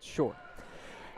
Sure.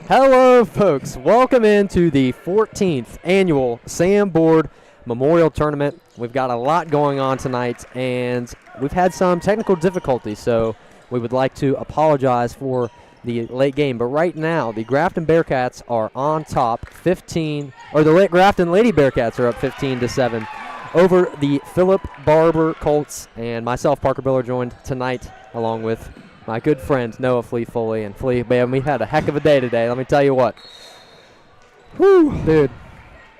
Hello, folks. Welcome into the 14th annual Sandboard Memorial Tournament. We've got a lot going on tonight, and we've had some technical difficulties, so we would like to apologize for the late game. But right now, the Grafton Bearcats are on top, the Grafton Lady Bearcats are up 15-7 over the Phillip Barbour Colts, and myself, Parker Biller, joined tonight along with my good friend Noah Foley. And Flea, man, we had a heck of a day today. Let me tell you what. Whew, dude,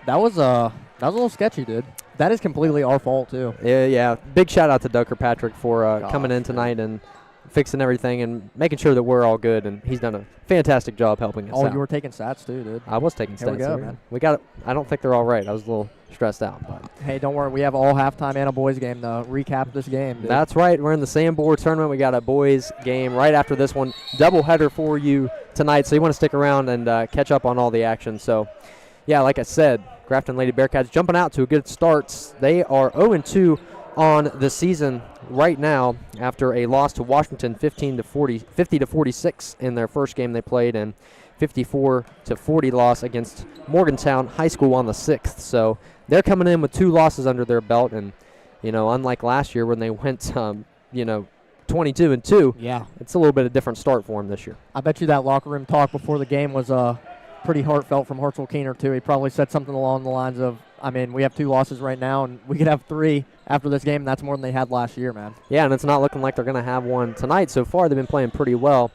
that was a little sketchy, dude. That is completely our fault too. Yeah. Big shout out to Doug Kirkpatrick for coming in tonight and fixing everything and making sure that we're all good. And he's done a fantastic job helping us out. Oh, you were taking stats too, dude. I was taking stats. Here we go, man. We got it. I don't think they're all right. I was a little stressed out. But hey, don't worry. We have all halftime and a boys game to recap this game, dude. That's right. We're in the Sandboard tournament. We got a boys game right after this one. Doubleheader for you tonight. So you want to stick around and catch up on all the action. So, yeah, like I said, Grafton Lady Bearcats jumping out to a good start. They are 0-2 on the season right now after a loss to Washington 50-46 in their first game they played, and 54-40 loss against Morgantown High School on the 6th. So they're coming in with 2 losses under their belt, and unlike last year when they went 22-2, yeah, it's a little bit of a different start for them this year. I bet you that locker room talk before the game was pretty heartfelt from Hartzell Keener too. He probably said something along the lines of, we have 2 losses right now, and we could have 3 after this game, and that's more than they had last year, man. Yeah, and it's not looking like they're going to have one tonight. So far, they've been playing pretty well.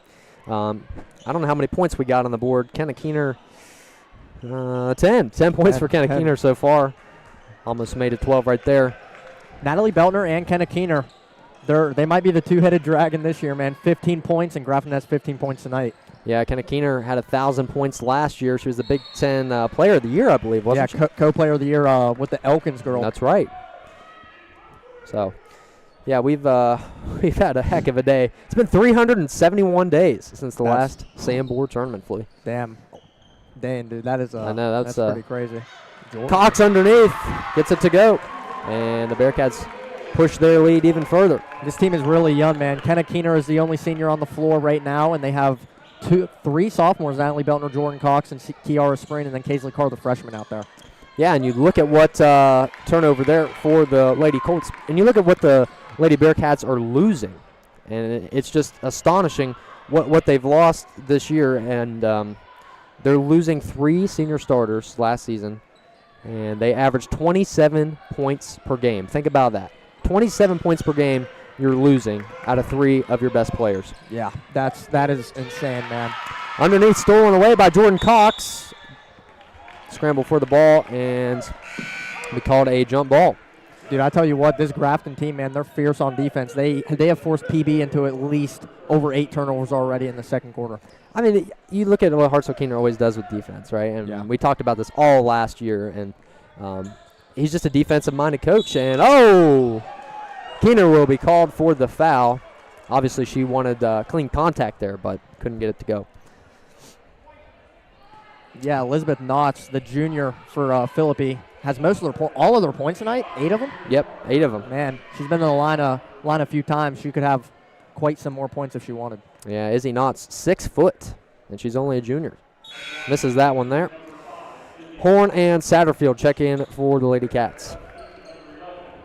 I don't know how many points we got on the board. Kenna Keener, 10 points for Kenna Keener so far. Almost made it 12 right there. Natalie Beltner and Kenna Keener, they might be the two-headed dragon this year, man. 15 points, and Grafton has 15 points tonight. Yeah, Kenna Keener had 1,000 points last year. She was the Big Ten Player of the Year, I believe, wasn't she? Yeah, co-player of the year with the Elkins girl. That's right. So, yeah, we've had a heck of a day. It's been 371 days since the last Sandboard tournament, Flea. Damn, dude, that is I know, that's pretty crazy. Cox underneath gets it to go, and the Bearcats push their lead even further. This team is really young, man. Kenna Keener is the only senior on the floor right now, and they have 3 sophomores, Natalie Beltner, Jordan Cox, and Kiara Spring, and then Kaisley Carr, the freshman out there. Yeah, and you look at what turnover there for the Lady Colts, and you look at what the Lady Bearcats are losing, and it's just astonishing what they've lost this year, and they're losing 3 senior starters last season, and they averaged 27 points per game. Think about that. 27 points per game you're losing out of 3 of your best players. Yeah, that is insane, man. Underneath, stolen away by Jordan Cox. Scramble for the ball, and we called a jump ball. Dude, I tell you what, this Grafton team, man, they're fierce on defense. They have forced PB into at least over 8 turnovers already in the second quarter. You look at what Hartzell Keener always does with defense, right? And we talked about this all last year, and he's just a defensive-minded coach. And, Keener will be called for the foul. Obviously, she wanted clean contact there, but couldn't get it to go. Yeah, Elizabeth Knotts, the junior for Phillip, has all of their points tonight. 8 of them. Yep, 8 of them. Man, she's been in the line a few times. She could have quite some more points if she wanted. Yeah, Izzy Knotts, 6 foot, and she's only a junior. Misses that one there. Horn and Satterfield check in for the Lady Cats.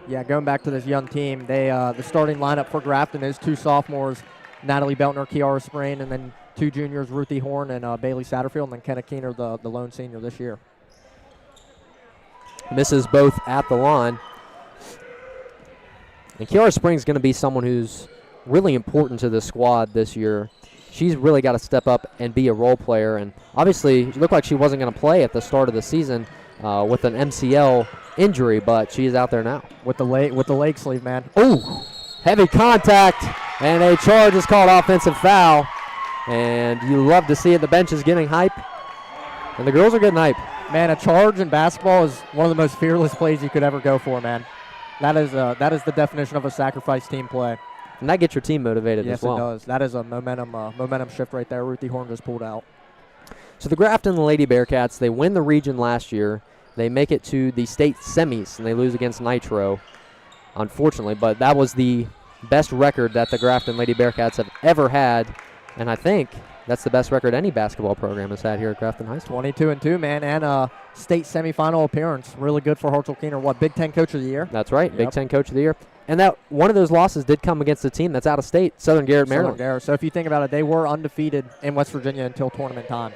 Yeah, going back to this young team, the starting lineup for Grafton is 2 sophomores, Natalie Beltner, Kiara Sprain, and then 2 juniors, Ruthie Horn and Bailey Satterfield, and then Kenna Keener, the lone senior this year. Misses both at the line. And Kiara Spring's going to be someone who's really important to the squad this year. She's really got to step up and be a role player. And obviously, it looked like she wasn't going to play at the start of the season with an MCL injury, but she's out there now. With the leg sleeve, man. Ooh, heavy contact, and a charge is called offensive foul. And you love to see it. The bench is getting hype, and the girls are getting hype. Man, a charge in basketball is one of the most fearless plays you could ever go for, man. That is the definition of a sacrifice team play. And that gets your team motivated as well. Yes, it does. That is a momentum shift right there. Ruthie Horn just pulled out. So the Grafton Lady Bearcats, they win the region last year. They make it to the state semis, and they lose against Nitro, unfortunately. But that was the best record that the Grafton Lady Bearcats have ever had, and I think That's the best record any basketball program has had here at Grafton High School. 22-2, man, and a state semifinal appearance. Really good for Hartzell Keener. What, Big Ten Coach of the Year? That's right, Yep. Big Ten Coach of the Year. And that one of those losses did come against a team that's out of state, Southern Garrett, Maryland. Southern Garrett. So if you think about it, they were undefeated in West Virginia until tournament time.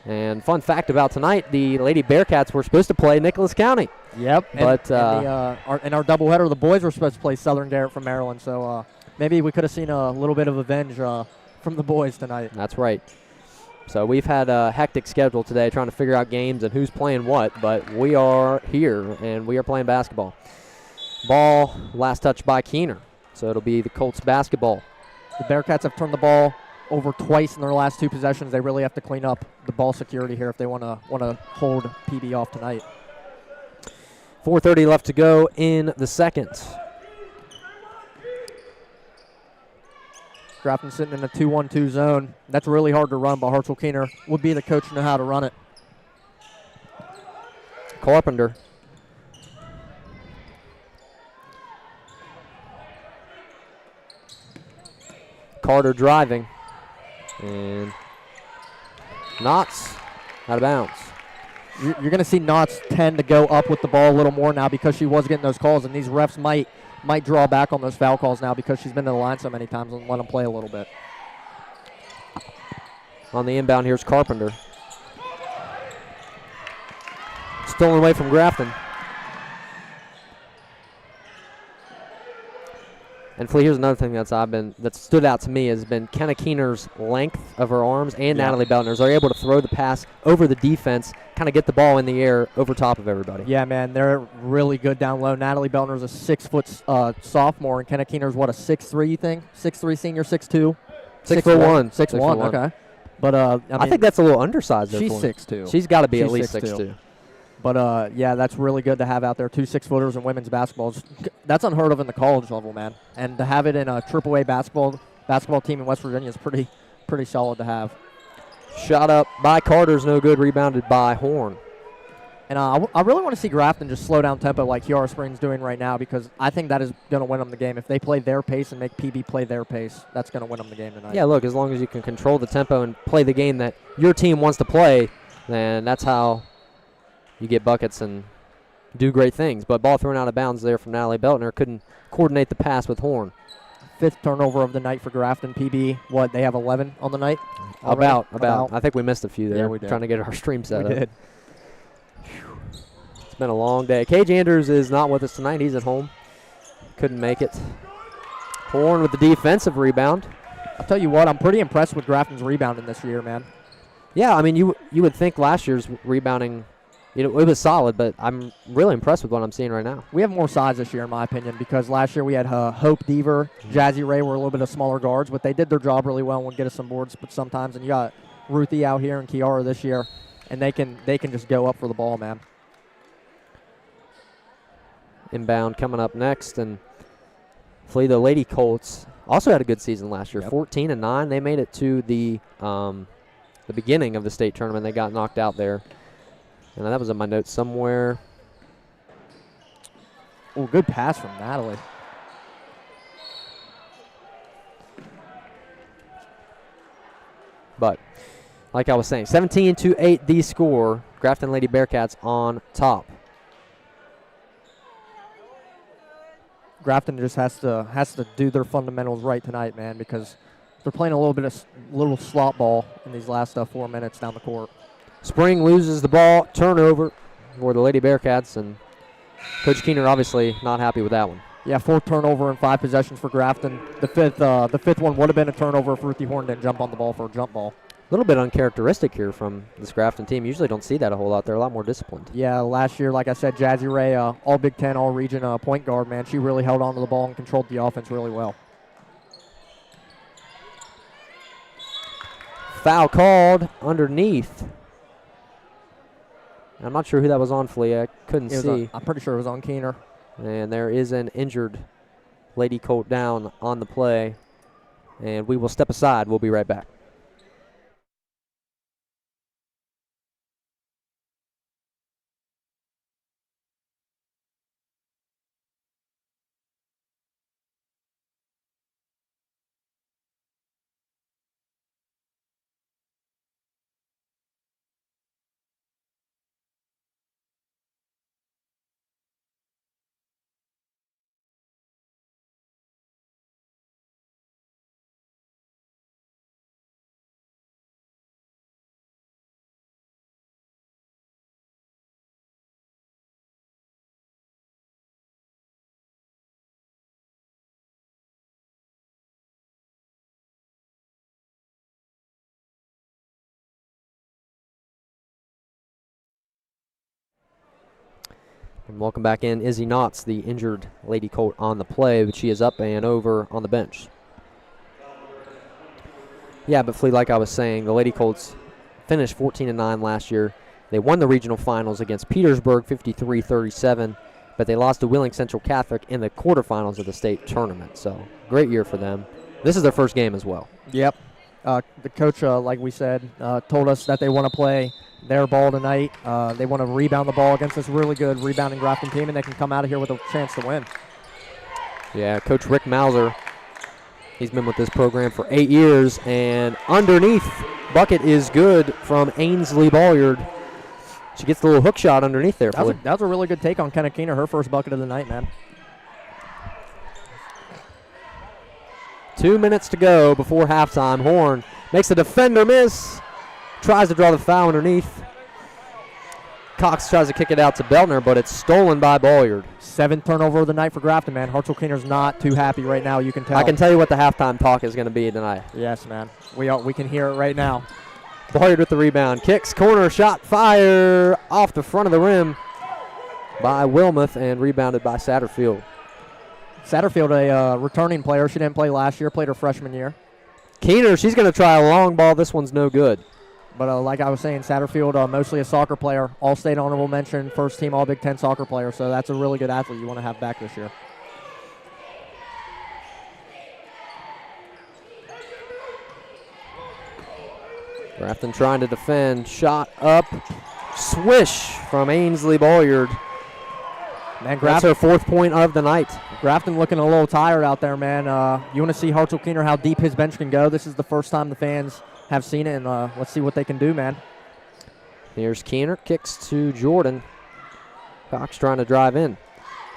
And fun fact about tonight, the Lady Bearcats were supposed to play Nicholas County. Yep. But and our doubleheader, the boys were supposed to play Southern Garrett from Maryland. So maybe we could have seen a little bit of revenge from the boys tonight. That's right. So we've had a hectic schedule today trying to figure out games and who's playing what, but we are here and we are playing basketball. Ball last touch by Keener, so it'll be the Colts basketball. The Bearcats have turned the ball over twice in their last 2 possessions. They really have to clean up the ball security here if they want to hold PB off tonight. 4:30 left to go in the second. Grafton sitting in a 2-1-2 zone. That's really hard to run, but Hartzell Keener would be the coach to know how to run it. Carpenter. Carter driving. And Knotts out of bounds. You're going to see Knotts tend to go up with the ball a little more now because she was getting those calls, and these refs might draw back on those foul calls now because she's been to the line so many times and let them play a little bit. On the inbound, here's Carpenter. Stolen away from Grafton. And Flea, here's another thing that stood out to me has been Kenna Keener's length of her arms and Natalie Beltner's are able to throw the pass over the defense, kind of get the ball in the air over top of everybody. Yeah, man, they're really good down low. Natalie Beltner's a 6-foot sophomore, and Kenna Keener's what, a 6'3", you think? 6'3" senior, 6'2"? 6'1". 6'1", okay. But I think that's a little undersized. She's 6'2". She's got to be at least 6'2". But, yeah, that's really good to have out there. 2 6-footers in women's basketball. That's unheard of in the college level, man. And to have it in a AAA basketball team in West Virginia is pretty solid to have. Shot up by Carter's no good, rebounded by Horn. And I really want to see Grafton just slow down tempo like Kiara Springs doing right now because I think that is going to win them the game. If they play their pace and make PB play their pace, that's going to win them the game tonight. Yeah, look, as long as you can control the tempo and play the game that your team wants to play, then that's how you get buckets and do great things. But ball thrown out of bounds there from Natalie Beltner. Couldn't coordinate the pass with Horn. 5th turnover of the night for Grafton. PB, what, they have 11 on the night? About. I think we missed a few there. Yeah, we did. Trying to get our stream set up. We did. It's been a long day. Cage Andrews is not with us tonight. He's at home. Couldn't make it. Horn with the defensive rebound. I'll tell you what, I'm pretty impressed with Grafton's rebounding this year, man. Yeah, I mean, you would think last year's rebounding, it was solid, but I'm really impressed with what I'm seeing right now. We have more size this year, in my opinion, because last year we had Hope Deaver, Jazzy Ray were a little bit of smaller guards, but they did their job really well and would get us some boards. But sometimes, and you got Ruthie out here and Kiara this year, and they can just go up for the ball, man. Inbound coming up next, and Flea, the Lady Colts also had a good season last year, 14-9. They made it to the beginning of the state tournament. They got knocked out there. And that was in my notes somewhere. Oh, good pass from Natalie. But, like I was saying, 17-8 the score. Grafton Lady Bearcats on top. Grafton just has to do their fundamentals right tonight, man, because they're playing a little slot ball in these last 4 minutes down the court. Spring loses the ball, turnover for the Lady Bearcats, and Coach Keener obviously not happy with that one. Yeah, 4th turnover in 5 possessions for Grafton. The fifth one would have been a turnover if Ruthie Horn didn't jump on the ball for a jump ball. A little bit uncharacteristic here from this Grafton team. Usually don't see that a whole lot. They're a lot more disciplined. Yeah, last year, like I said, Jazzy Ray, all Big Ten, all region point guard, man. She really held on to the ball and controlled the offense really well. Foul called underneath. I'm not sure who that was on, Flea. I couldn't see. I'm pretty sure it was on Keener. And there is an injured Lady Colt down on the play. And we will step aside. We'll be right back. And welcome back in Izzy Knotts, the injured Lady Colt on the play, but she is up and over on the bench. Yeah, but Flea, like I was saying, the Lady Colts finished 14-9 last year. They won the regional finals against Petersburg 53-37, but they lost to Wheeling Central Catholic in the quarterfinals of the state tournament. So great year for them. This is their first game as well. Yep. The coach, like we said, told us that they want to play their ball tonight. They want to rebound the ball against this really good rebounding Grafton team, and they can come out of here with a chance to win. Yeah, Coach Rick Mauser, he's been with this program for 8 years, and underneath, bucket is good from Ainsley Bolliard. She gets the little hook shot underneath there. That was a really good take on Kenna Keener, her first bucket of the night, man. 2 minutes to go before halftime. Horn makes the defender miss. Tries to draw the foul underneath. Cox tries to kick it out to Beltner, but it's stolen by Bolliard. 7th turnover of the night for Grafton, man. Hartzell Keener's not too happy right now, you can tell. I can tell you what the halftime talk is going to be tonight. Yes, man. We can hear it right now. Bolliard with the rebound. Kicks, corner, shot, fire off the front of the rim by Wilmoth and rebounded by Satterfield. Satterfield, a returning player. She didn't play last year, played her freshman year. Keener, she's going to try a long ball. This one's no good. But like I was saying, Satterfield, mostly a soccer player, all-state honorable mention, first team All-Big Ten soccer player. So that's a really good athlete you want to have back this year. Grafton trying to defend. Shot up. Swish from Ainsley Bolliard. Man, That's her 4th point of the night. Grafton looking a little tired out there, man. You want to see Hartzell Keener, how deep his bench can go. This is the first time the fans have seen it, and let's see what they can do, man. Here's Keener. Kicks to Jordan. Cox trying to drive in.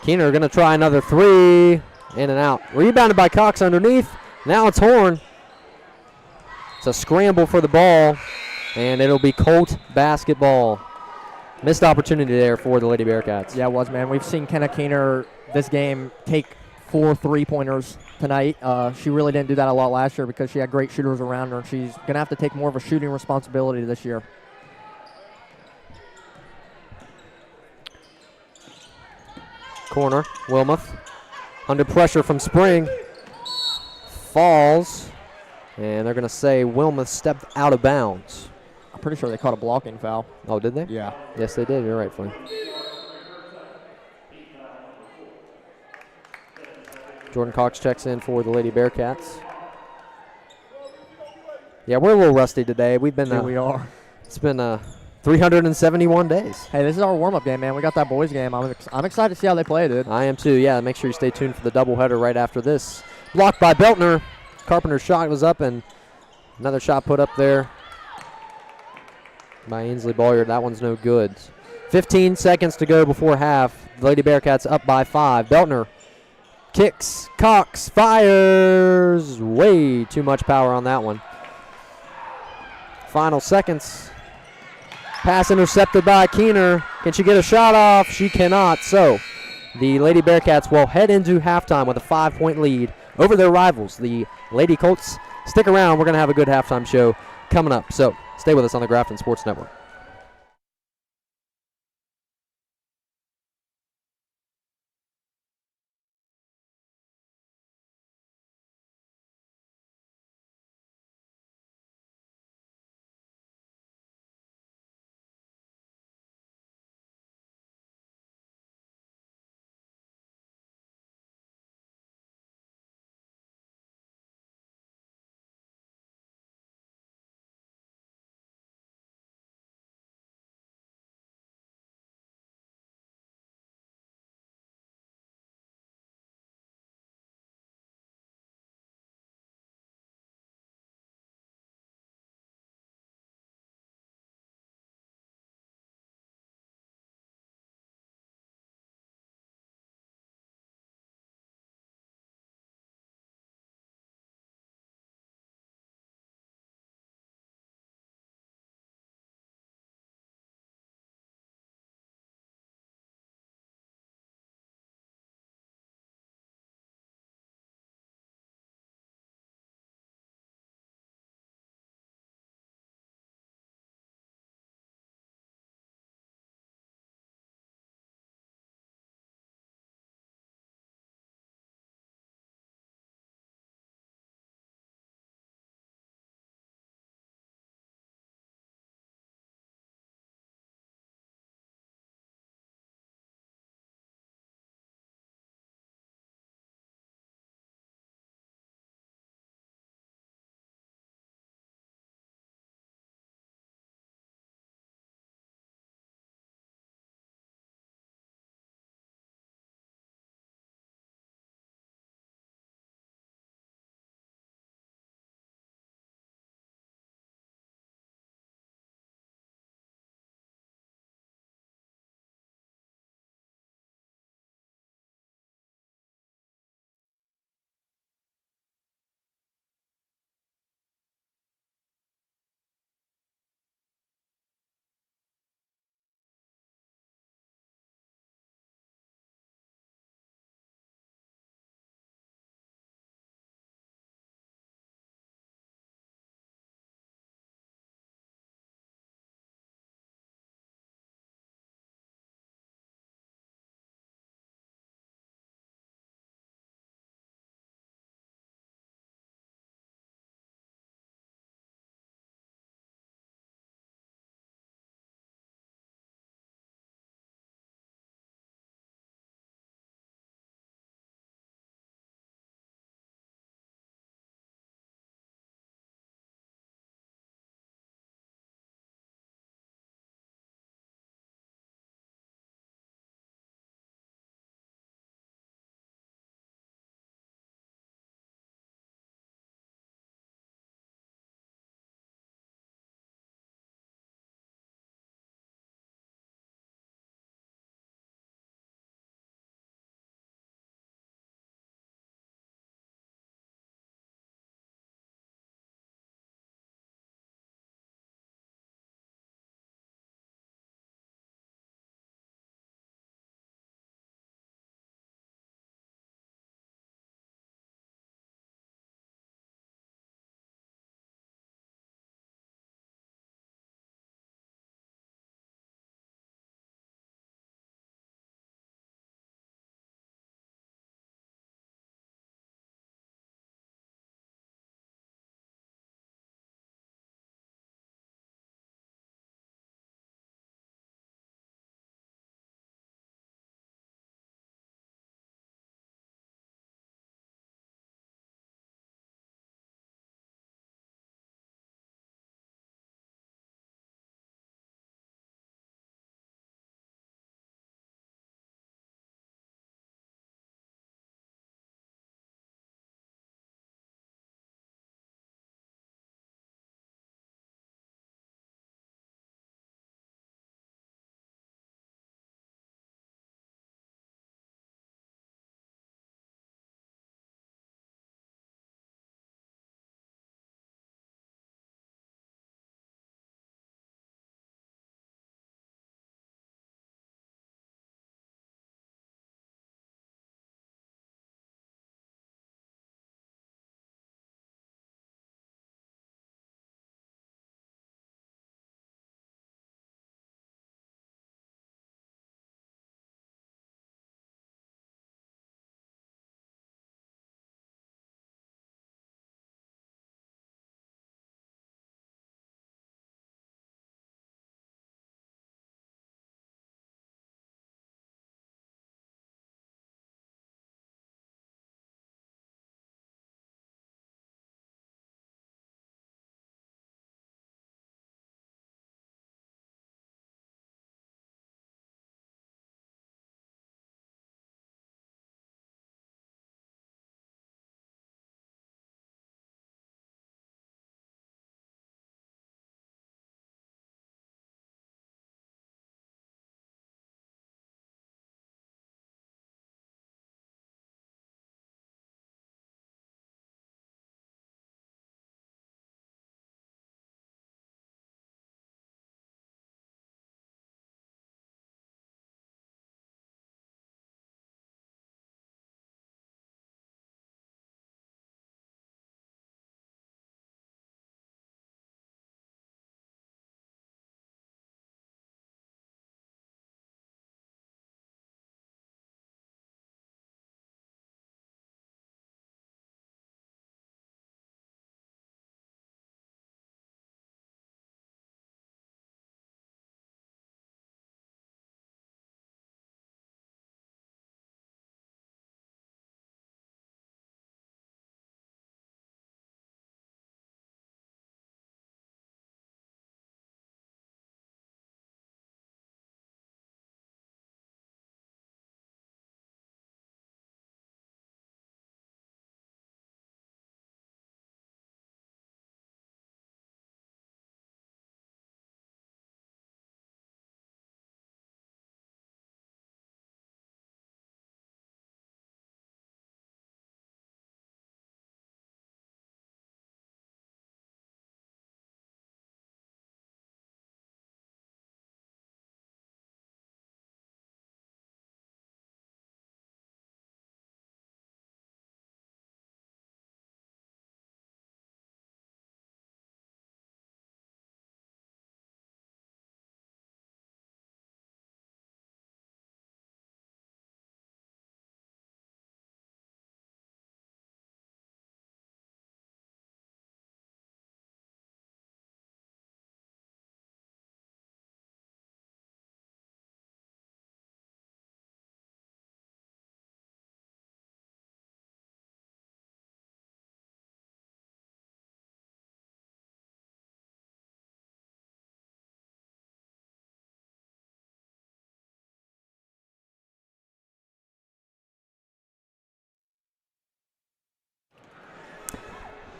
Keener going to try another 3. In and out. Rebounded by Cox underneath. Now it's Horn. It's a scramble for the ball, and it'll be Colt basketball. Missed opportunity there for the Lady Bearcats. Yeah, it was, man. We've seen Kenna Keener this game take 4 3-pointers tonight. She really didn't do that a lot last year because she had great shooters around her, and she's going to have to take more of a shooting responsibility this year. Corner, Wilmoth. Under pressure from Spring. Falls. And they're going to say Wilmoth stepped out of bounds. I'm pretty sure they caught a blocking foul. Oh, did they? Yeah. Yes, they did. You're right, Flynn. Jordan Cox checks in for the Lady Bearcats. Yeah, we're a little rusty today. We've been. Yeah, we are. It's been 371 days. Hey, this is our warm-up game, man. We got that boys game. I'm excited to see how they play, dude. I am too. Yeah, make sure you stay tuned for the doubleheader right after this. Blocked by Beltner. Carpenter's shot was up, and another shot put up there by Ainsley Bolliard. That one's no good. 15 seconds to go before half. The Lady Bearcats up by 5. Beltner kicks. Cox fires. Way too much power on that one. Final seconds. Pass intercepted by Keener. Can she get a shot off? She cannot. So the Lady Bearcats will head into halftime with a 5-point lead over their rivals, the Lady Colts. Stick around. We're going to have a good halftime show coming up. So stay with us on the Grafton Sports Network.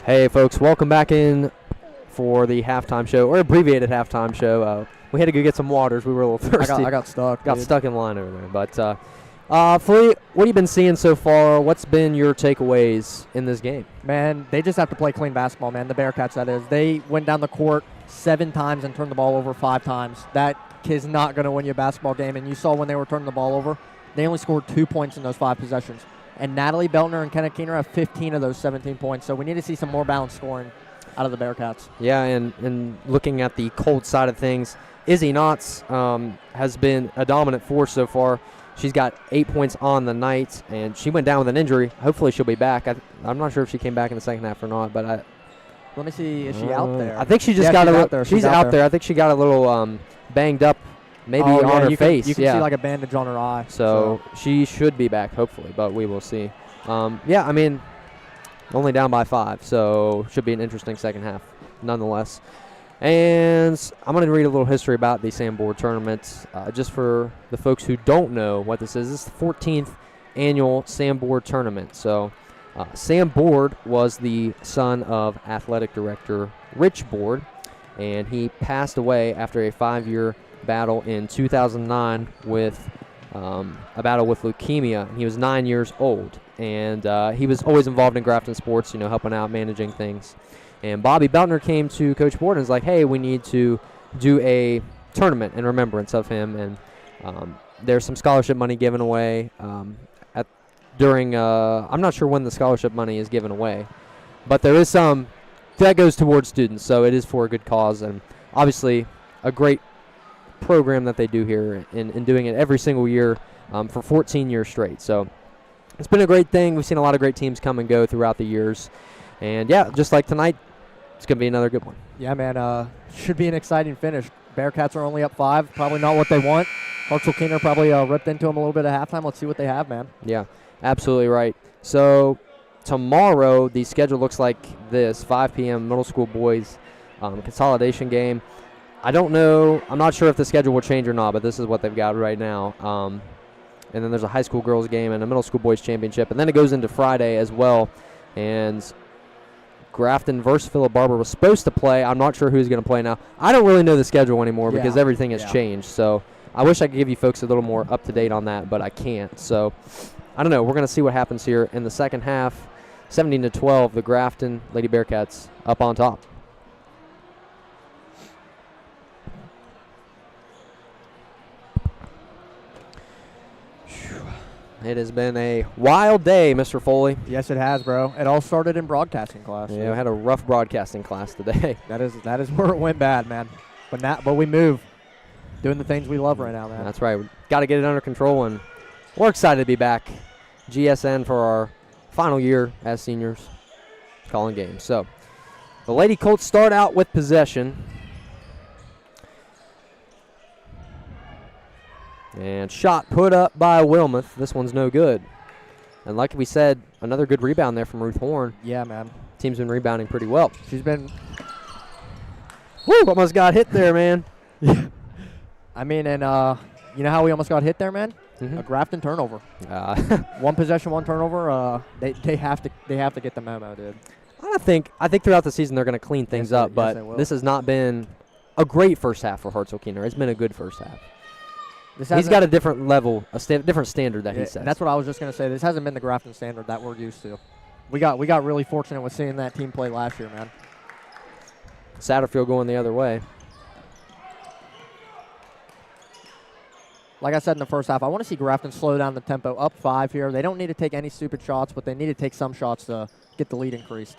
Hey, folks, welcome back in for the halftime show, or abbreviated halftime show. We had to go get some waters. We were a little thirsty. I got stuck. Got stuck in line over there. But, Phillip, what have you been seeing so far? What's been your takeaways in this game? Man, they just have to play clean basketball, man. The Bearcats, that is. They went down the court 7 times and turned the ball over 5 times. That kid's not going to win you a basketball game. And you saw when they were turning the ball over, they only scored 2 points in those 5 possessions. And Natalie Beltner and Kenna Keener have 15 of those 17 points. So we need to see some more balanced scoring out of the Bearcats. Yeah, and looking at the Colts side of things, Izzy Knotts has been a dominant force so far. She's got 8 points on the night, and she went down with an injury. Hopefully she'll be back. I'm not sure if she came back in the second half or not, but let me see. Is she out there? I think she just got a little. She's out there. I think she got a little banged up, maybe on her face. You can see like a bandage on her eye. So she should be back, hopefully, but we will see. Yeah, I mean, only down by 5, so should be an interesting second half, nonetheless. And I'm going to read a little history about the Sam Board tournament, just for the folks who don't know what this is. This is the 14th annual Sam Board tournament. So Sam Board was the son of athletic director Rich Board, and he passed away after a 5-year battle in 2009 with a battle with leukemia. He was 9 years old, and he was always involved in Grafton sports, helping out, managing things. And Bobby Beltner came to Coach Board and was like, hey, we need to do a tournament in remembrance of him. And there's some scholarship money given away during I'm not sure when the scholarship money is given away, but there is some that goes towards students, so it is for a good cause. And obviously a great program that they do here in doing it every single year for 14 years straight. So it's been a great thing. We've seen a lot of great teams come and go throughout the years. And, yeah, just like tonight, it's going to be another good one. Yeah, man. Should be an exciting finish. Bearcats are only up 5. Probably not what they want. Hartselle-Keener probably ripped into them a little bit at halftime. Let's see what they have, man. Yeah, absolutely right. So tomorrow the schedule looks like this: 5 p.m. middle school boys consolidation game. I don't know. I'm not sure if the schedule will change or not, but this is what they've got right now. And then there's a high school girls game and a middle school boys championship. And then it goes into Friday as well. And Grafton versus Phillip Barbour was supposed to play. I'm not sure who's going to play now. I don't really know the schedule anymore because everything has changed. So I wish I could give you folks a little more up-to-date on that, but I can't. So I don't know. We're going to see what happens here in the second half. 17-12, the Grafton Lady Bearcats up on top. It has been a wild day, Mr. Foley. Yes, it has, bro. It all started in broadcasting class. Yeah, we had a rough broadcasting class today. That is where it went bad, man. But we move, doing the things we love right now, man. That's right. We've got to get it under control, and we're excited to be back. GSN for our final year as seniors, calling games. So the Lady Colts start out with possession. And shot put up by Wilmoth. This one's no good. And like we said, another good rebound there from Ruth Horn. Yeah, man. Team's been rebounding pretty well. She's been... Woo! Almost got hit there, man. I mean, and you know how we almost got hit there, man? Mm-hmm. A Grafton turnover. One possession, one turnover. They have to get the memo, dude. I think throughout the season they're going to clean things up, but this has not been a great first half for Hartselle-Keener. It's been a good first half. He's got a different level, different standard that he sets. That's what I was just going to say. This hasn't been the Grafton standard that we're used to. We got really fortunate with seeing that team play last year, man. Satterfield going the other way. Like I said in the first half, I want to see Grafton slow down the tempo. Up 5 here. They don't need to take any stupid shots, but they need to take some shots to get the lead increased.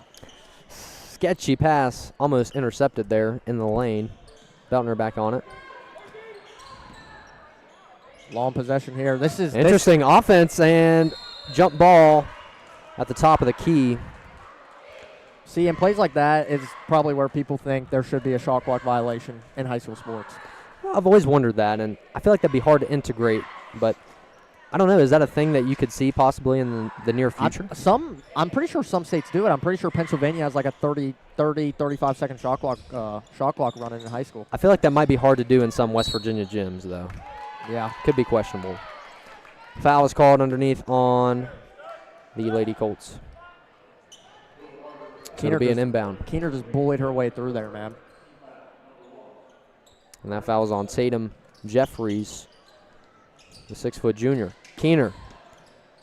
Sketchy pass, almost intercepted there in the lane. Beltner back on it. Long possession here. This is interesting offense and jump ball at the top of the key. See, in plays like that is probably where people think there should be a shot clock violation in high school sports. Well, I've always wondered that, and I feel like that'd be hard to integrate, but I don't know. Is that a thing that you could see possibly in the near future? I'm pretty sure some states do it. I'm pretty sure Pennsylvania has like a 35-second shot clock running in high school. I feel like that might be hard to do in some West Virginia gyms, though. Yeah. Could be questionable. Foul is called underneath on the Lady Colts. It'll be an inbound. Keener just bullied her way through there, man. And that foul's on Tatum Jeffries, the 6-foot junior. Keener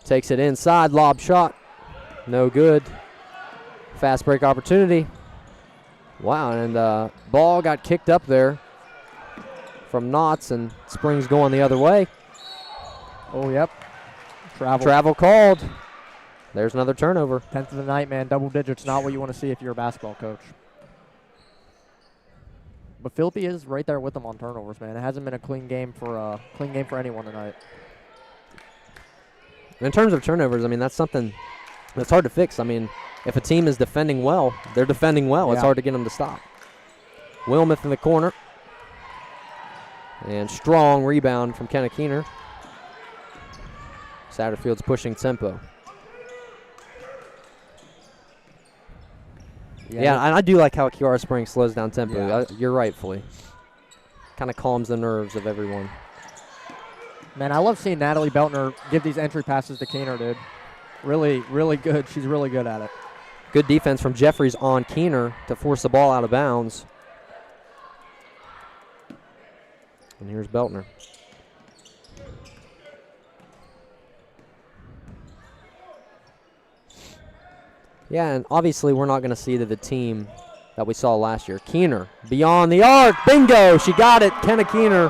takes it inside, lob shot. No good. Fast break opportunity. Wow, and ball got kicked up there from Knotts, and Springs going the other way. Oh, yep. Travel called. There's another turnover. 10th of the night, man. Double digits, not what you want to see if you're a basketball coach. But Phillip is right there with them on turnovers, man. It hasn't been a clean game for anyone tonight. In terms of turnovers, I mean, that's something that's hard to fix. I mean, if a team is defending well, they're defending well. Yeah. It's hard to get them to stop. Wilmoth in the corner. And strong rebound from Kenna Keener. Satterfield's pushing tempo. Yeah, and I do like how Kiara Springs slows down tempo. Yeah. You're right, Phillip. Kind of calms the nerves of everyone. Man, I love seeing Natalie Beltner give these entry passes to Keener, dude. Really, really good. She's really good at it. Good defense from Jeffries on Keener to force the ball out of bounds. And here's Beltner. Yeah, and obviously we're not going to see the team that we saw last year. Keener beyond the arc. Bingo! She got it. Kenna Keener,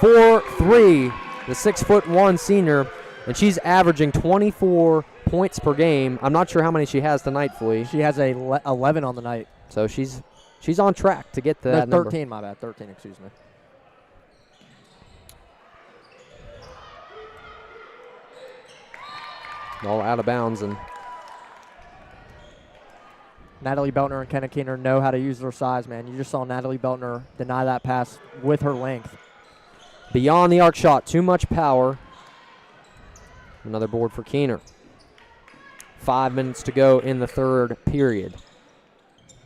4-3, the 6'1" senior, and she's averaging 24 points per game. I'm not sure how many she has tonight, Phillip. She has 11 on the night. So she's on track to get to that 13, number. My bad. 13, excuse me. All out of bounds, and Natalie Beltner and Kenna Keener know how to use their size, man. You just saw Natalie Beltner deny that pass with her length. Beyond the arc shot, too much power. Another board for Keener. 5 minutes to go in the third period.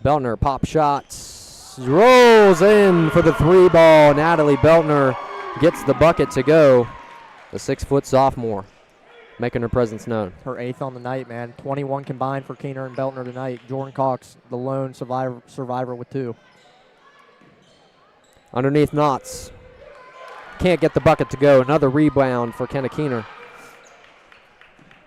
Beltner pop shots, rolls in for the 3 ball. Natalie Beltner gets the bucket to go. The 6-foot sophomore making her presence known. Her 8th on the night, man. 21 combined for Keener and Beltner tonight. Jordan Cox, the lone survivor with 2. Underneath Knotts. Can't get the bucket to go. Another rebound for Kenna Keener.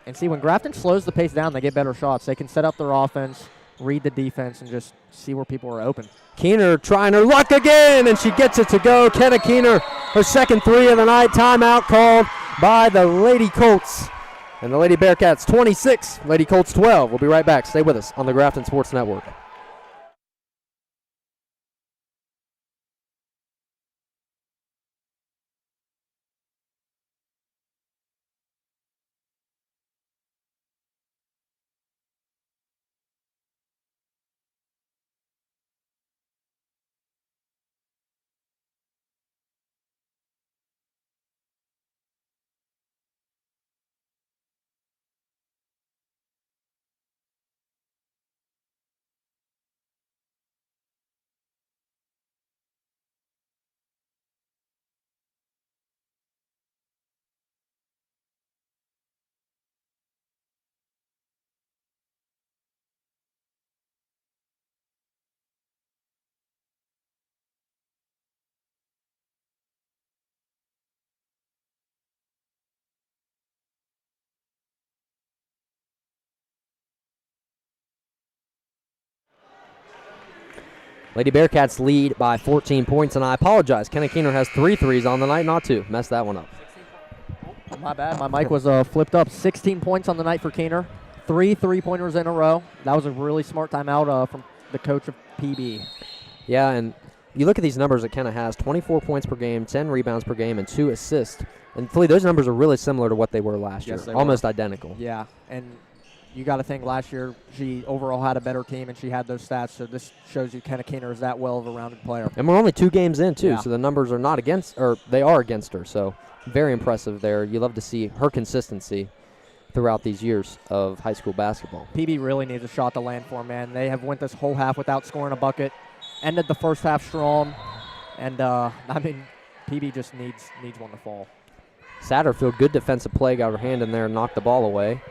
And see, when Grafton slows the pace down, they get better shots. They can set up their offense, read the defense, and just see where people are open. Keener trying her luck again, and she gets it to go. Kenna Keener, her second 3 of the night. Timeout called by the Lady Colts. And the Lady Bearcats 26, Lady Colts 12. We'll be right back. Stay with us on the Grafton Sports Network. Lady Bearcats lead by 14 points, and I apologize. Kenna Keener has 3 threes on the night, not 2. Messed that one up. My bad. My mic was flipped up. 16 points on the night for Keener. 3 3-pointers in a row. That was a really smart timeout from the coach of PB. Yeah, and you look at these numbers that Kenna has. 24 points per game, 10 rebounds per game, and 2 assists. And Phillip, those numbers are really similar to what they were last year. Almost identical. Yeah, and you got to think last year she overall had a better team and she had those stats. So this shows you Kenna Keener is that well of a rounded player. And we're only 2 games in too, so the numbers are not against, or they are against her. So very impressive there. You love to see her consistency throughout these years of high school basketball. PB really needs a shot to land for, man. They have went this whole half without scoring a bucket. Ended the first half strong, and I mean, PB just needs one to fall. Satterfield, good defensive play, got her hand in there and knocked the ball away.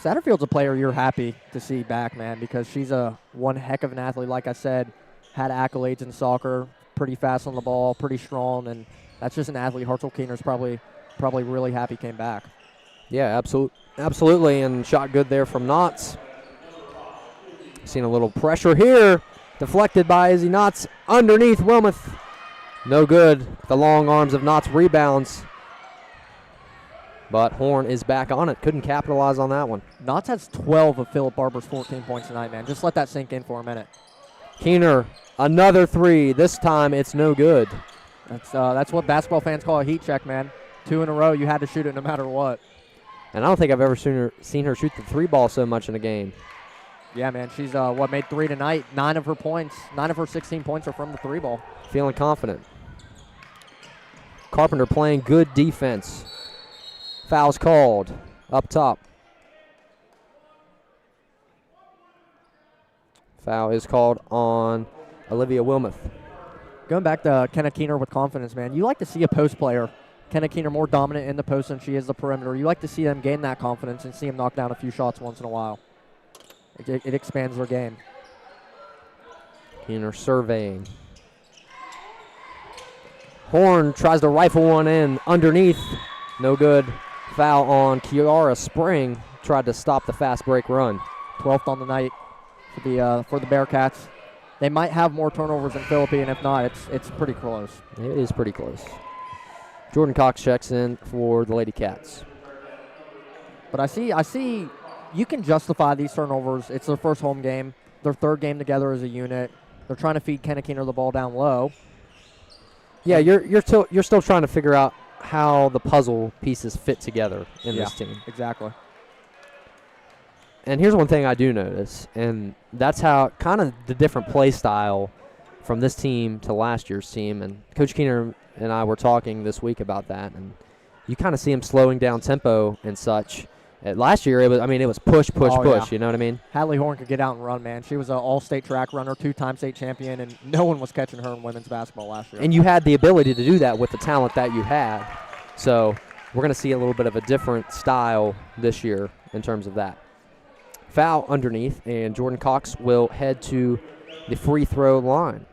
Satterfield's a player you're happy to see back, man, because she's one heck of an athlete. Like I said, had accolades in soccer, pretty fast on the ball, pretty strong, and that's just an athlete Hartzell Keener's probably really happy came back. Yeah, absolutely, and shot good there from Knotts. Seen a little pressure here. Deflected by Izzy Knotts underneath Wilmoth. No good. The long arms of Knotts rebounds. But Horn is back on it. Couldn't capitalize on that one. Knotts has 12 of Phillip Barbour's 14 points tonight, man. Just let that sink in for a minute. Keener, another three. This time it's no good. That's what basketball fans call a heat check, man. 2 in a row. You had to shoot it no matter what. And I don't think I've ever seen her shoot the three ball so much in a game. Yeah, man. She's made 3 tonight. 9 of her 16 points are from the three ball. Feeling confident. Carpenter playing good defense. Foul's called up top. Foul is called on Olivia Wilmoth. Going back to Kenna Keener with confidence, man. You like to see a post player. Kenna Keener more dominant in the post than she is the perimeter. You like to see them gain that confidence and see them knock down a few shots once in a while. It expands their game. Keener surveying. Horn tries to rifle one in underneath. No good. Foul on Kiara Spring. Tried to stop the fast break run. 12th on the night for the Bearcats. They might have more turnovers than Phillip, and if not, it's pretty close. It is pretty close. Jordan Cox checks in for the Lady Cats. But I see you can justify these turnovers. It's their first home game, their third game together as a unit. They're trying to feed Kenna Keener the ball down low. Yeah, you're still trying to figure out how the puzzle pieces fit together in this team. Exactly. And here's one thing I do notice, and that's how kind of the different play style from this team to last year's team. And Coach Keener and I were talking this week about that, and you kind of see him slowing down tempo and such. Last year, it was push, yeah. you know what I mean? Hadley Horn could get out and run, man. She was an all-state track runner, 2-time state champion, and no one was catching her in women's basketball last year. And you had the ability to do that with the talent that you had. So we're going to see a little bit of a different style this year in terms of that. Foul underneath, and Jordan Cox will head to the free throw line.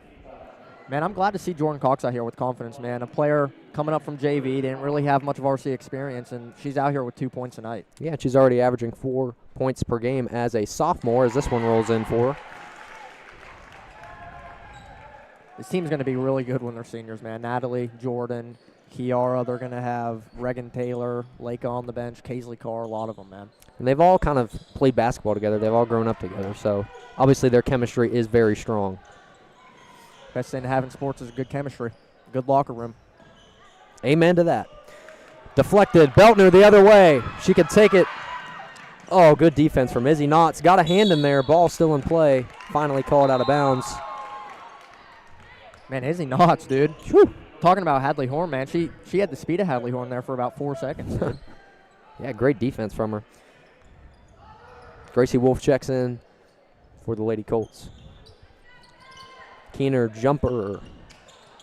Man, I'm glad to see Jordan Cox out here with confidence, man. A player coming up from JV, didn't really have much varsity experience, and she's out here with 2 points a night. Yeah, she's already averaging 4 points per game as a sophomore as this one rolls in for her. This team's going to be really good when they're seniors, man. Natalie, Jordan, Kiara, they're going to have Reagan Taylor, Leica on the bench, Kaisley Carr, a lot of them, man. And they've all kind of played basketball together. They've all grown up together, so obviously their chemistry is very strong. Best thing to have in sports is good chemistry, good locker room. Amen to that. Deflected. Beltner the other way. She could take it. Oh, good defense from Izzy Knotts. Got a hand in there. Ball still in play. Finally called out of bounds. Man, Izzy Knotts, dude. Whew. Talking about Hadley Horn, man. She had the speed of Hadley Horn there for about 4 seconds. Dude. Yeah, great defense from her. Gracie Wolf checks in for the Lady Colts. Keener jumper.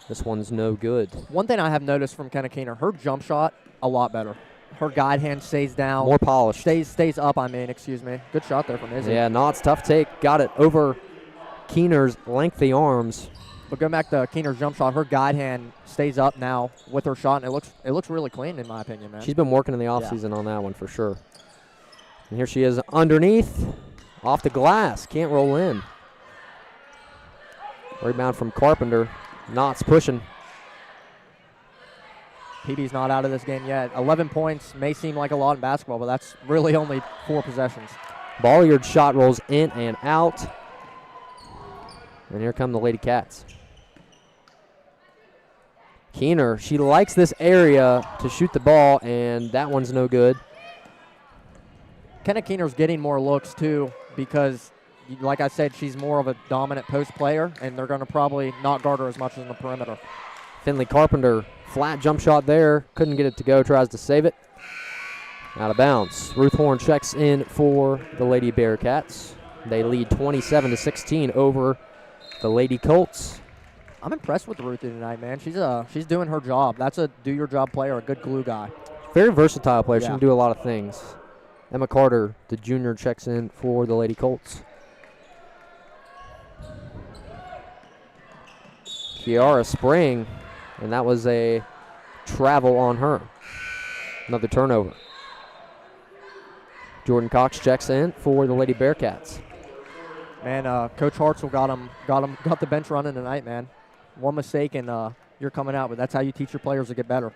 This one's no good. One thing I have noticed from Kenna Keener, her jump shot, a lot better. Her guide hand stays down. More polished. Stays up, excuse me. Good shot there from Izzy. Yeah, Knotts, tough take. Got it over Keener's lengthy arms. But going back to Keener's jump shot, her guide hand stays up now with her shot, and it looks really clean in my opinion, man. She's been working in the offseason on that one for sure. And here she is underneath, off the glass. Can't roll in. Rebound from Carpenter. Knotts pushing. PB's not out of this game yet. 11 points may seem like a lot in basketball, but that's really only 4 possessions. Bolliard's shot rolls in and out. And here come the Lady Cats. Keener, she likes this area to shoot the ball, and that one's no good. Kenna Keener's getting more looks, too, because, like I said, she's more of a dominant post player, and they're going to probably not guard her as much as in the perimeter. Finley Carpenter, flat jump shot there. Couldn't get it to go, tries to save it. Out of bounds. Ruth Horn checks in for the Lady Bearcats. They lead 27-16 over the Lady Colts. I'm impressed with Ruthie tonight, man. She's doing her job. That's a do-your-job player, a good glue guy. Very versatile player. Yeah. She can do a lot of things. Emma Carter, the junior, checks in for the Lady Colts. Kiara Spring, and that was a travel on her. Another turnover. Jordan Cox checks in for the Lady Bearcats. Man, Coach Hartzell got the bench running tonight, man. One mistake and you're coming out, but that's how you teach your players to get better.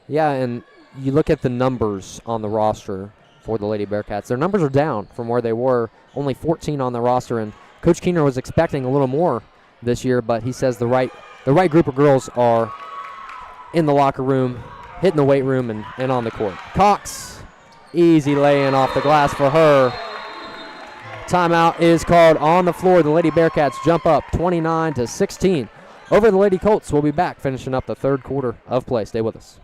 Yeah, and you look at the numbers on the roster for the Lady Bearcats. Their numbers are down from where they were, only 14 on the roster, and Coach Keener was expecting a little more this year, but he says the right group of girls are in the locker room, hitting the weight room, and on the court. Cox, easy lay-in off the glass for her. Timeout is called on the floor. The Lady Bearcats jump up 29-16 over the Lady Colts. We'll be back finishing up the third quarter of play. Stay with us.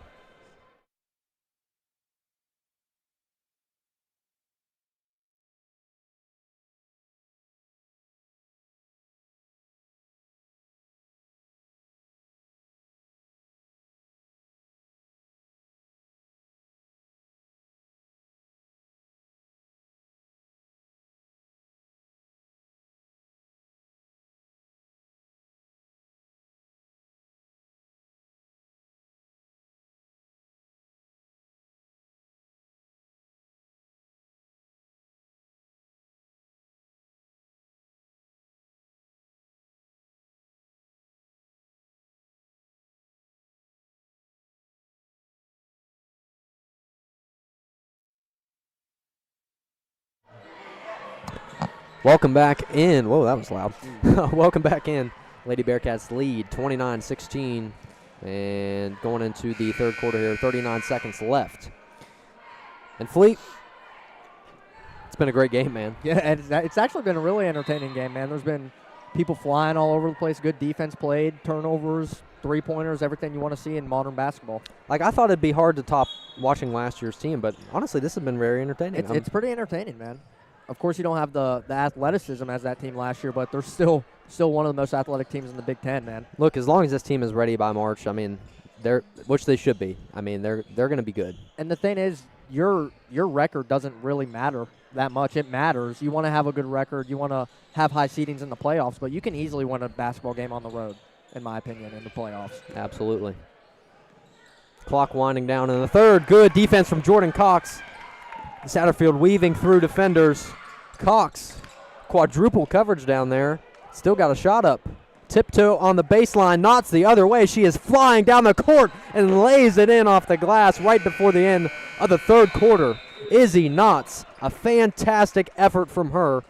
Welcome back in. Whoa, that was loud. Welcome back in. Lady Bearcats lead 29-16. And going into the third quarter here, 39 seconds left. And Fleet, it's been a great game, man. Yeah, and it's actually been a really entertaining game, man. There's been people flying all over the place, good defense played, turnovers, three-pointers, everything you want to see in modern basketball. Like, I thought it'd be hard to top watching last year's team, but honestly, this has been very entertaining. It's pretty entertaining, man. Of course, you don't have the athleticism as that team last year, but they're still one of the most athletic teams in the Big Ten, man. Look, as long as this team is ready by March, I mean, which they should be. I mean, they're going to be good. And the thing is, your record doesn't really matter that much. It matters. You want to have a good record. You want to have high seedings in the playoffs, but you can easily win a basketball game on the road, in my opinion, in the playoffs. Absolutely. Clock winding down in the third. Good defense from Jordan Cox. Satterfield weaving through defenders. Cox, quadruple coverage down there. Still got a shot up. Tiptoe on the baseline, Knotts the other way. She is flying down the court and lays it in off the glass right before the end of the third quarter. Izzy Knotts, a fantastic effort from her,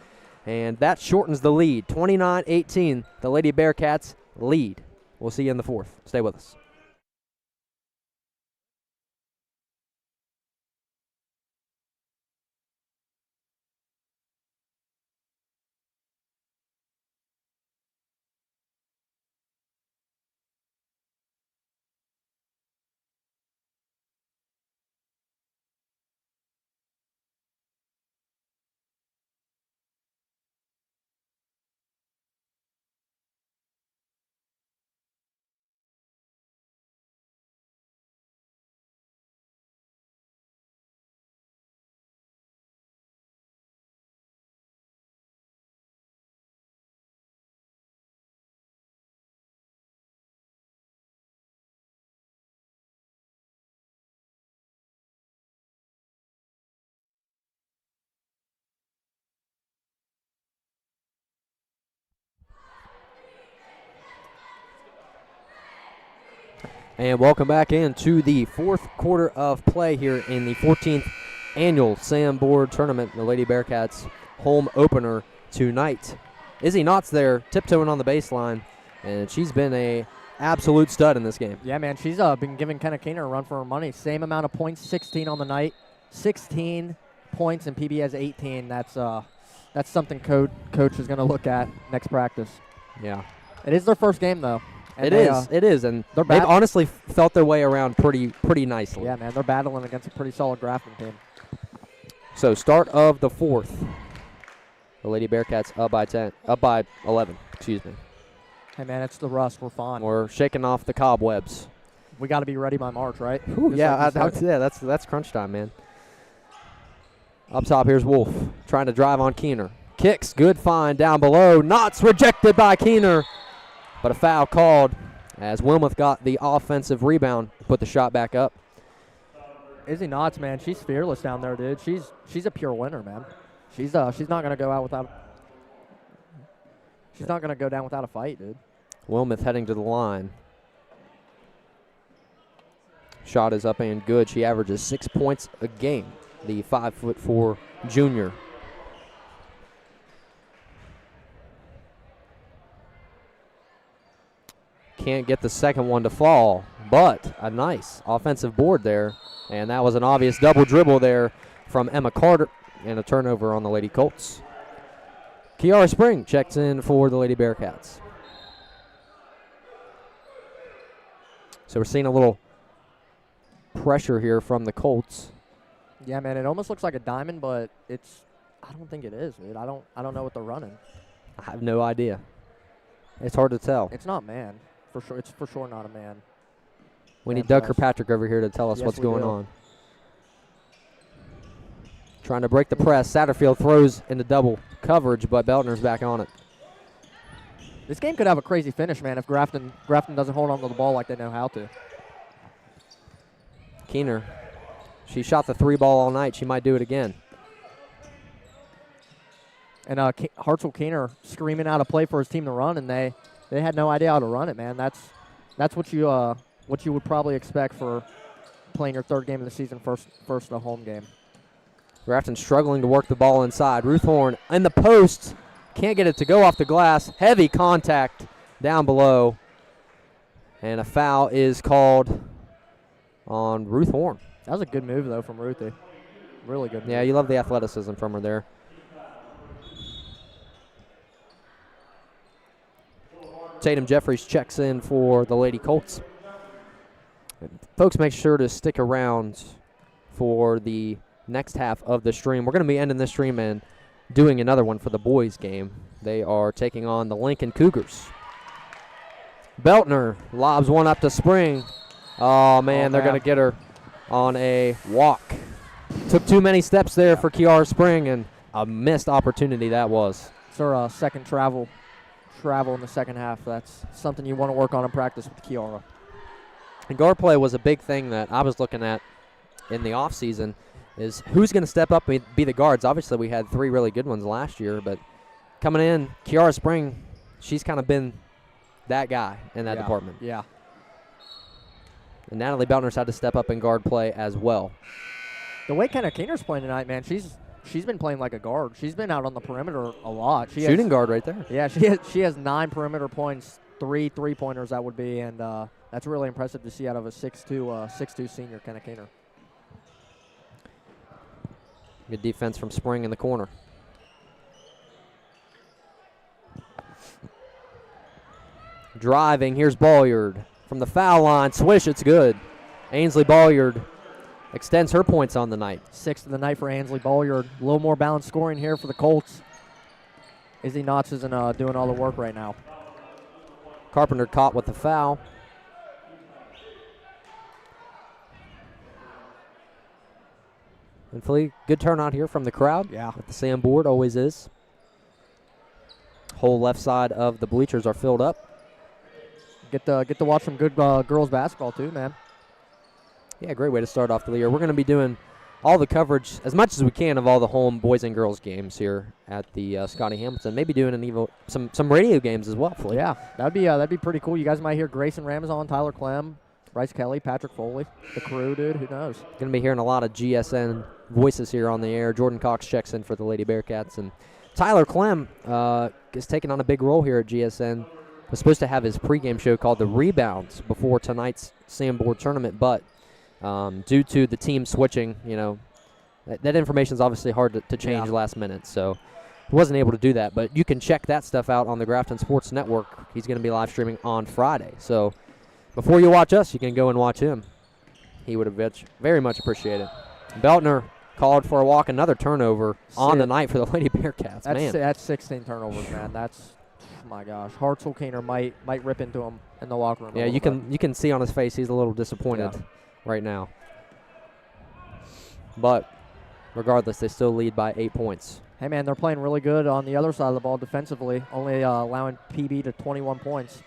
and that shortens the lead. 29-18, the Lady Bearcats lead. We'll see you in the fourth. Stay with us. And welcome back into the fourth quarter of play here in the 14th annual Sam Board Tournament, the Lady Bearcats home opener tonight. Izzy Knotts there, tiptoeing on the baseline, and she's been a absolute stud in this game. Yeah, man, she's been giving Kenna Keener a run for her money. Same amount of points, 16 on the night, 16 points, and PB has 18. That's something coach is going to look at next practice. Yeah. It is their first game, though. It is, and they've honestly felt their way around pretty nicely. Yeah, man, they're battling against a pretty solid Grafton team. So start of the fourth. The Lady Bearcats up by 11, excuse me. Hey, man, it's the rust. We're fine. We're shaking off the cobwebs. we got to be ready by March, right? Ooh, yeah, that's crunch time, man. Up top, here's Wolf trying to drive on Keener. Kicks, good find down below. Knott's rejected by Keener, but a foul called as Wilmoth got the offensive rebound, put the shot back up. Izzy Knotts, man, she's fearless down there, dude. She's a pure winner, man. She's not gonna go out without. She's not gonna go down without a fight, dude. Wilmoth heading to the line. Shot is up and good. She averages 6 points a game. The 5'4" junior. Can't get the second one to fall, but a nice offensive board there. And that was an obvious double dribble there from Emma Carter and a turnover on the Lady Colts. Kiara Spring checks in for the Lady Bearcats. So we're seeing a little pressure here from the Colts. Yeah, man, it almost looks like a diamond, but I don't think it is, dude. I don't know what they're running. I have no idea. It's hard to tell. It's not man, for sure. It's for sure not a man. We need Doug Kirkpatrick over here to tell us what's going on. Trying to break the press. Satterfield throws into double coverage, but Beltner's back on it. This game could have a crazy finish, man, if Grafton doesn't hold on to the ball like they know how to. Keener. She shot the 3 ball all night. She might do it again. And Hartzell Keener screaming out a play for his team to run, and they had no idea how to run it, man. That's what you would probably expect for playing your third game of the season, first a home game. Grafton struggling to work the ball inside. Ruth Horn in the post. Can't get it to go off the glass. Heavy contact down below. And a foul is called on Ruth Horn. That was a good move, though, from Ruthie. Really good move. Yeah, you love the athleticism from her there. Tatum Jeffries checks in for the Lady Colts. And folks, make sure to stick around for the next half of the stream. We're going to be ending this stream and doing another one for the boys game. They are taking on the Lincoln Cougars. Beltner lobs one up to Spring. Oh, man, they're going to get her on a walk. Took too many steps there for Kiara Spring, and a missed opportunity that was. It's her second travel in the second half. That's something you want to work on in practice with Kiara. And guard play was a big thing that I was looking at in the offseason, is who's going to step up and be the guards. Obviously, we had 3 really good ones last year, but coming in, Kiara Spring, she's kind of been that guy in that department. Yeah. And Natalie Beltner's had to step up in guard play as well. The way Kenna Keener's playing tonight, man, she's been playing like a guard. She's been out on the perimeter a lot. Shooting guard right there. Yeah, she has 9 perimeter points, 3 3-pointers that would be, and that's really impressive to see out of a 6'2" senior, Kenna Keener. Good defense from Spring in the corner. Driving, here's Balliard. From the foul line, swish, it's good. Ainsley Balliard extends her points on the night. 6th of the night for Ainsley Balliard. A little more balanced scoring here for the Colts. Izzy Knotts isn't doing all the work right now. Carpenter caught with the foul. And Phillip, good turnout here from the crowd. Yeah. At the Sam board, always is. Whole left side of the bleachers are filled up. Get to watch some good girls basketball too, man. Yeah, great way to start off the year. We're going to be doing all the coverage as much as we can of all the home boys and girls games here at the Scotty Hamilton. Maybe doing some radio games as well, Phillip. Yeah, that'd be pretty cool. You guys might hear Grayson Ramazan, Tyler Clem, Bryce Kelly, Patrick Foley, the crew, dude. Who knows? Going to be hearing a lot of GSN voices here on the air. Jordan Cox checks in for the Lady Bearcats, and Tyler Clem is taking on a big role here at GSN. Was supposed to have his pregame show called The Rebounds before tonight's Sam Board tournament, but due to the team switching, that information is obviously hard to change last minute, so he wasn't able to do that. But you can check that stuff out on the Grafton Sports Network. He's going to be live streaming on Friday. So before you watch us, you can go and watch him. He would have very much appreciate it. Beltner called for a walk, another turnover on the night for the Lady Bearcats. That's 16 turnovers, man. My gosh, Hartzell Keener might rip into him in the locker room. Yeah, you can see on his face he's a little disappointed right now. But regardless, they still lead by 8 points. Hey, man, they're playing really good on the other side of the ball defensively, only allowing PB to 21 points.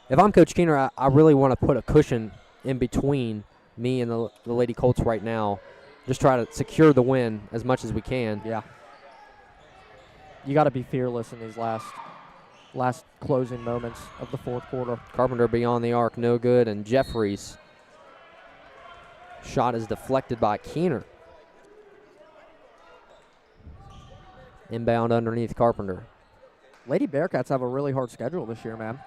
If I'm Coach Keener, I really want to put a cushion in between me and the Lady Colts right now. Just try to secure the win as much as we can. Yeah. You got to be fearless in these last closing moments of the fourth quarter. Carpenter beyond the arc, no good, and Jeffries' shot is deflected by Keener. Inbound underneath Carpenter. Lady Bearcats have a really hard schedule this year, man.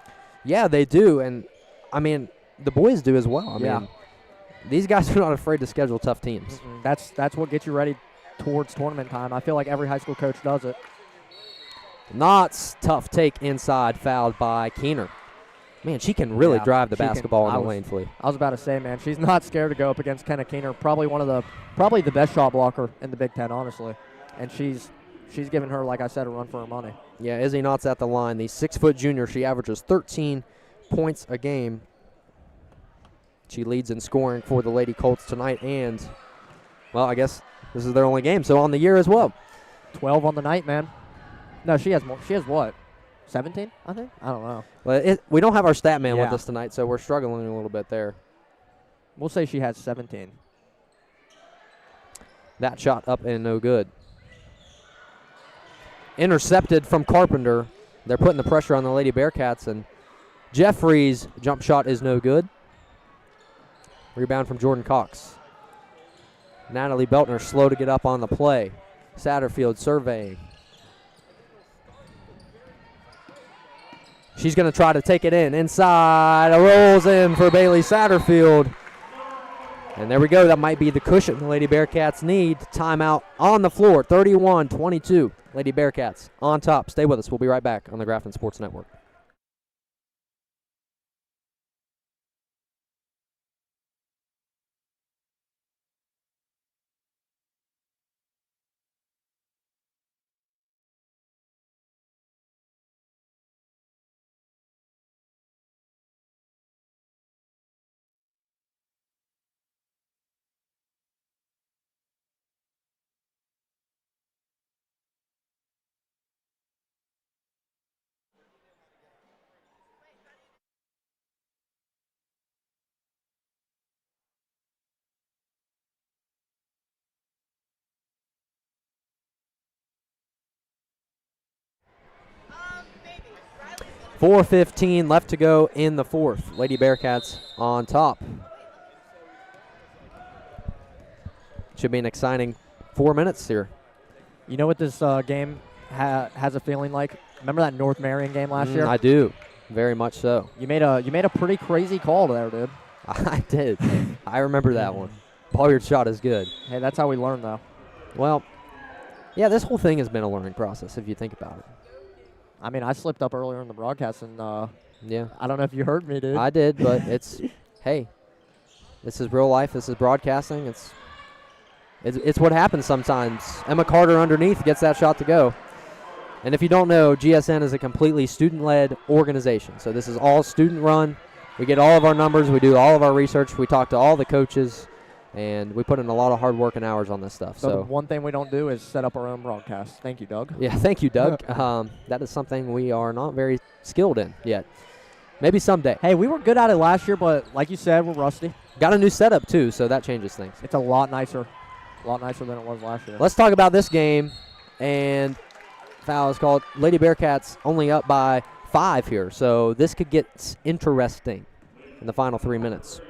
Yeah, they do, and I mean the boys do as well. I mean, these guys are not afraid to schedule tough teams. That's what gets you ready towards tournament time. I feel like every high school coach does it. Knott's tough take inside, fouled by Keener. Man, she can really drive the basketball in the lane, Phillip. I was about to say, man, she's not scared to go up against Kenna Keener. Probably the best shot blocker in the Big Ten, honestly. And she's giving her, like I said, a run for her money. Yeah, Izzy Knott's at the line. The 6-foot junior, she averages 13 points a game. She leads in scoring for the Lady Colts tonight, and, well, I guess this is their only game, so on the year as well. 12 on the night, man. No, she has more. She has what? 17, I think? I don't know. Well, we don't have our stat man with us tonight, so we're struggling a little bit there. We'll say she has 17. That shot up and no good. Intercepted from Carpenter. They're putting the pressure on the Lady Bearcats, and Jeffries' jump shot is no good. Rebound from Jordan Cox. Natalie Beltner slow to get up on the play. Satterfield surveying. She's going to try to take it in. Inside. Rolls in for Bailey Satterfield. And there we go. That might be the cushion the Lady Bearcats need. Timeout on the floor. 31-22. Lady Bearcats on top. Stay with us. We'll be right back on the Grafton Sports Network. .4:15 left to go in the fourth. Lady Bearcats on top. Should be an exciting 4 minutes here. You know what this game has a feeling like? Remember that North Marion game last year? I do, very much so. You made a pretty crazy call there, dude. I did. I remember that one. Ball shot is good. Hey, that's how we learn, though. Well, yeah, this whole thing has been a learning process if you think about it. I mean, I slipped up earlier in the broadcast, and yeah, I don't know if you heard me, dude. I did, but it's hey, this is real life. This is broadcasting. It's what happens sometimes. Emma Carter underneath gets that shot to go. And if you don't know, GSN is a completely student-led organization. So this is all student-run. We get all of our numbers. We do all of our research. We talk to all the coaches. And we put in a lot of hard work and hours on this stuff. So one thing we don't do is set up our own broadcast. Thank you, Doug. Yeah, thank you, Doug. That is something we are not very skilled in yet. Maybe someday. Hey, we were good at it last year, but like you said, we're rusty. Got a new setup, too, so that changes things. It's a lot nicer than it was last year. Let's talk about this game. And foul is called. Lady Bearcats only up by 5 here, so this could get interesting in the final 3 minutes.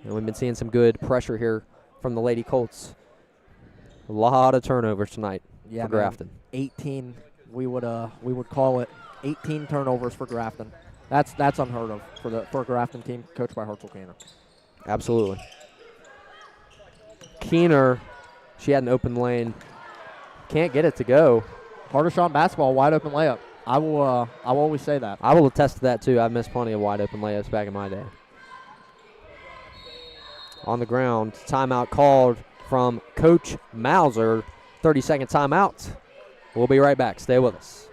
And we've been seeing some good pressure here from the Lady Colts. A lot of turnovers tonight for Grafton. 18, we would call it 18 turnovers for Grafton. That's unheard of for a Grafton team coached by Hartzell Keener. Absolutely. Keener, she had an open lane. Can't get it to go. Hardest shot in basketball, wide open layup. I will always say that. I will attest to that too. I've missed plenty of wide open layups back in my day. On the ground, timeout called from Coach Mauser. 30-second timeout. We'll be right back. Stay with us.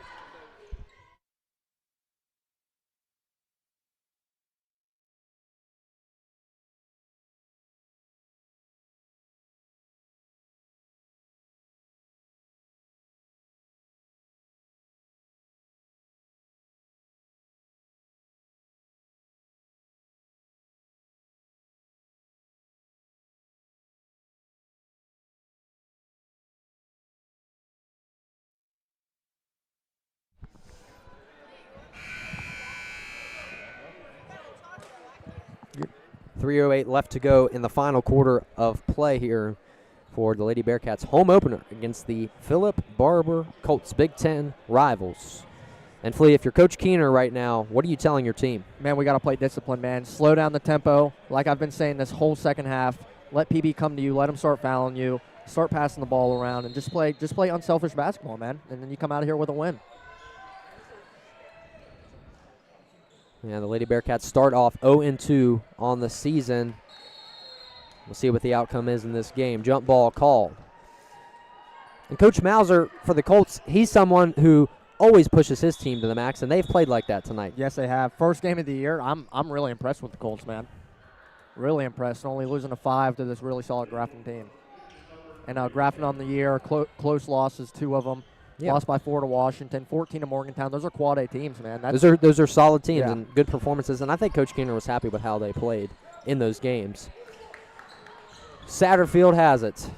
.308 left to go in the final quarter of play here for the Lady Bearcats home opener against the Phillip Barbour Colts, Big Ten rivals. And Flea, if you're Coach Keener right now, what are you telling your team? Man, we got to play discipline, man. Slow down the tempo. Like I've been saying this whole second half, let PB come to you. Let them start fouling you. Start passing the ball around and just play unselfish basketball, man. And then you come out of here with a win. Yeah, the Lady Bearcats start off 0-2 on the season. We'll see what the outcome is in this game. Jump ball called. And Coach Mauser for the Colts, he's someone who always pushes his team to the max, and they've played like that tonight. Yes, they have. First game of the year, I'm really impressed with the Colts, man. Really impressed. Only losing to 5 to this really solid Grafton team. And Grafton on the year, close losses, 2 of them. Yeah. Lost by 4 to Washington, 14 to Morgantown. Those are quad A teams, man. Those are solid teams and good performances, and I think Coach Keener was happy with how they played in those games. Satterfield has it.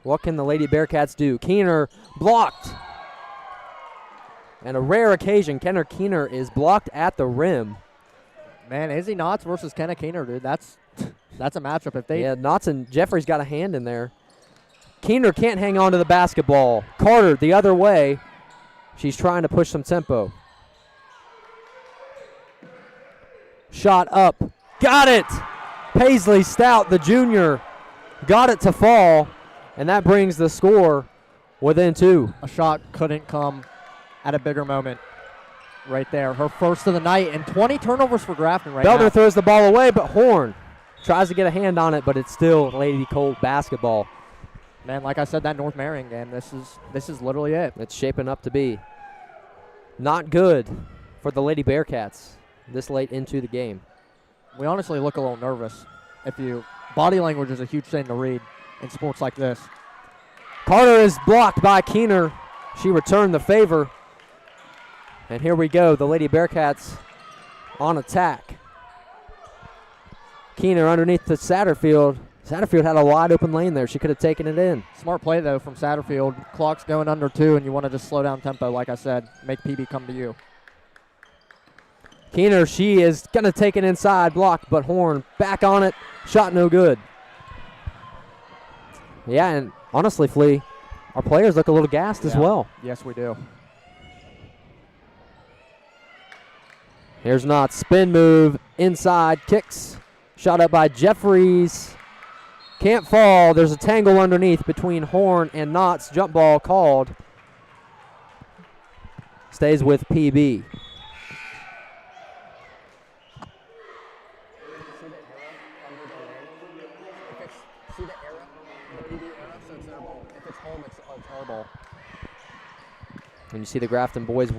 What can the Lady Bearcats do? Keener blocked. And a rare occasion, Kenna Keener is blocked at the rim. Man, Izzy Knotts versus Kenna Keener, dude. That's a matchup. Knotts and Jeffrey's got a hand in there. Keener can't hang on to the basketball. Carter the other way. She's trying to push some tempo. Shot up. Got it! Paisley Stout, the junior, got it to fall, and that brings the score within 2. A shot couldn't come at a bigger moment right there. Her first of the night, and 20 turnovers for Grafton right now. Belder throws the ball away, but Horn tries to get a hand on it, but it's still Lady Colt basketball. Man, like I said, that North Marion game, this is literally it. It's shaping up to be not good for the Lady Bearcats this late into the game. We honestly look a little nervous. Body language is a huge thing to read in sports like this. Carter is blocked by Keener. She returned the favor. And here we go, the Lady Bearcats on attack. Keener underneath to Satterfield. Satterfield had a wide open lane there. She could have taken it in. Smart play, though, from Satterfield. Clock's going under 2, and you want to just slow down tempo, like I said. Make PB come to you. Keener, she is going to take it inside, blocked, but Horn back on it. Shot no good. Yeah, and honestly, Flea, our players look a little gassed as well. Yes, we do. Here's Knott, spin move, inside, kicks. Shot up by Jeffries. Can't fall. There's a tangle underneath between Horn and Knott's. Jump ball called. Stays with PB. See the arrow? The PB arrow? So it's their ball. If it's home, it's our ball. And you see the Grafton boys